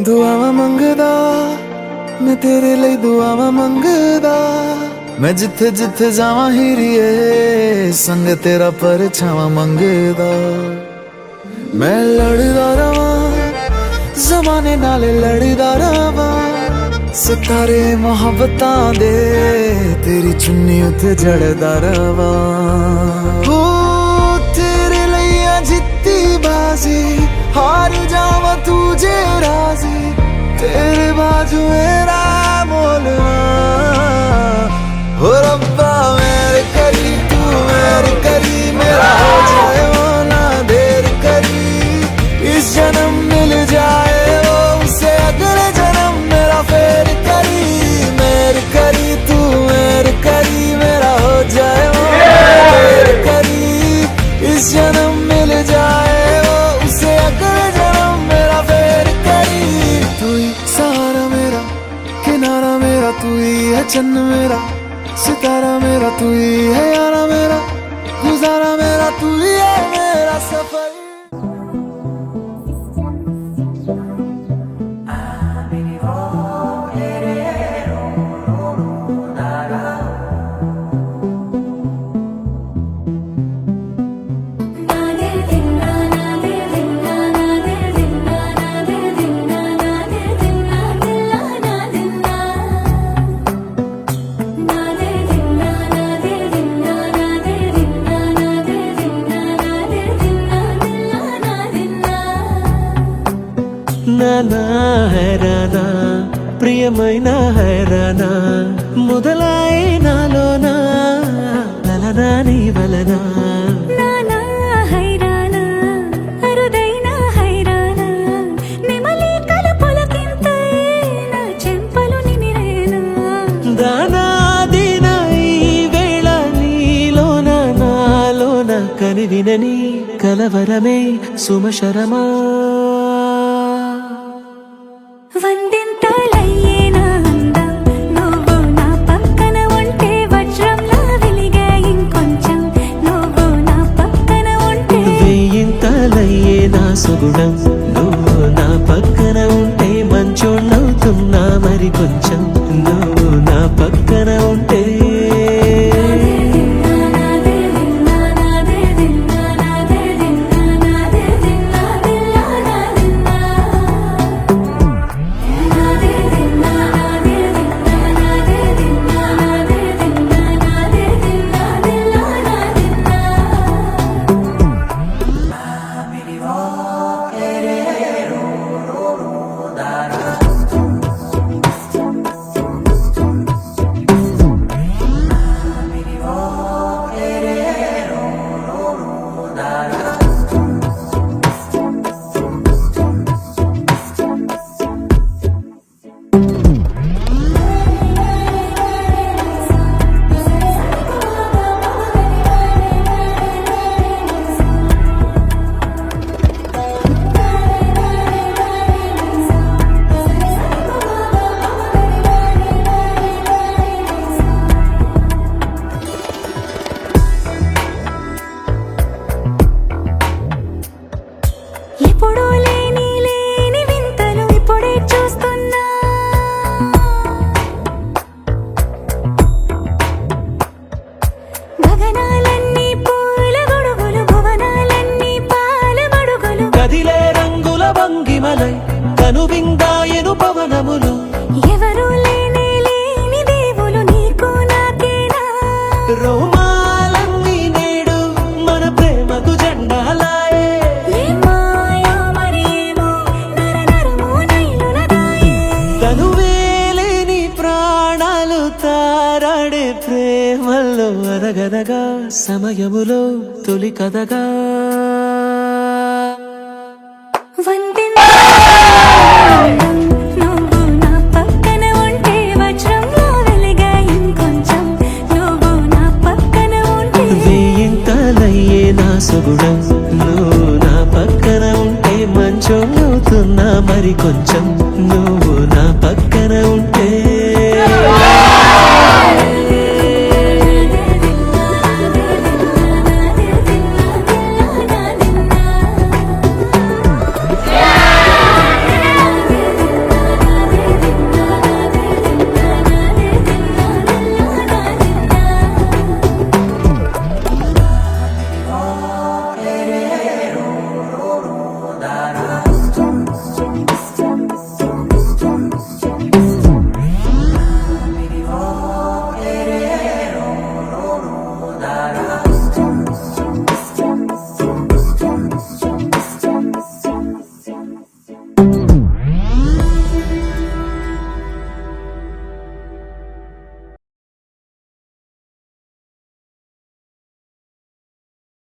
दुआवा मंगदा मैं तेरे लिए दुआवा मंगदा मैं जिथे जिथे जावा हीरिए संग तेरा परछावा मंगदा मैं लड़दा रवा ज़माने नाले लड़दा रवा सितारे मोहब्बतां दे तेरी चुन्नी उते जड़दा रवा हो तेरे लिए जित्ती बाजी हार जावा तुझे राजी तेरे बाजू मेरा मोलना हो रब्बा मेरे करी तू मेरे करी मेरा हो जाए वो ना देर करी इस जन्म मिल जाए वो उसे अगले जन्म मेरा फेर करी मेरे करी तू मेरे करी मेरा हो जाए वो देर करी इस जन्म मिल जाए वो उसे अगले जन्म मेरा फेर करी तू ही सहारा मेरा किनारा मेरा तू ही है चन्न मेरा सितारा मेरा तू ही है यारा मेरा गुजारा मेरा तू ही है मेरा सफर నానా హైరానా ప్రియమైన హైరానా మొదలై నాలోనా లలనా నీ వలనా నానా హైరానా అరుదైన హైరానా నిమలి కలుపులకింతై నా చెంపలు నిమిరేనా దానా దినా ఈ వేళ నీలోన నాలోన కనివినని కలవరమే సుమశరమా వందింతలయ్యేనా అందం నువ్వు నా పక్కన ఉంటే వజ్రంలా వెలిగే ఇంకొంచెం నువ్వు నా పక్కన ఉంటే వేయింతలయ్యే నా సుగుణం నువ్వు నా పక్కన ఉంటే మంచోణ్ణవుతున్నా మరి కొంచెం నువ్వు నా పక్కన ఉంటే ఎప్పుడూ లేని వింతలు ఇప్పుడే చూస్తున్నా గగనాలన్నీ పూల గొడుగులు భువనాలన్నీ పాల మడుగులు కదిలే రంగుల భంగిమలై కనువిందాయను పవనములు ఎవరు లేని దేవులు నీకు నాకేనా రోమాలన్నీ నేడు మన ప్రేమకు జెండాలాయే ఏ మాయో మరేమో నరనరమో నైలులదాయే తనువేలేని ప్రాణాలు తారాడే ప్రేమల్లో అదగదగా సమయములో తొలి కదగా నువ్వు నా పక్కన ఉంటే వజ్రంలో వెలిగే ఇంకొంచెం నువ్వు నా పక్కన ఉంటే వేయింతలయ్యే నా సుగుణం నువ్వు నా పక్కన ఉంటే మంచోణ్ణవుతున్నా మరి కొంచెం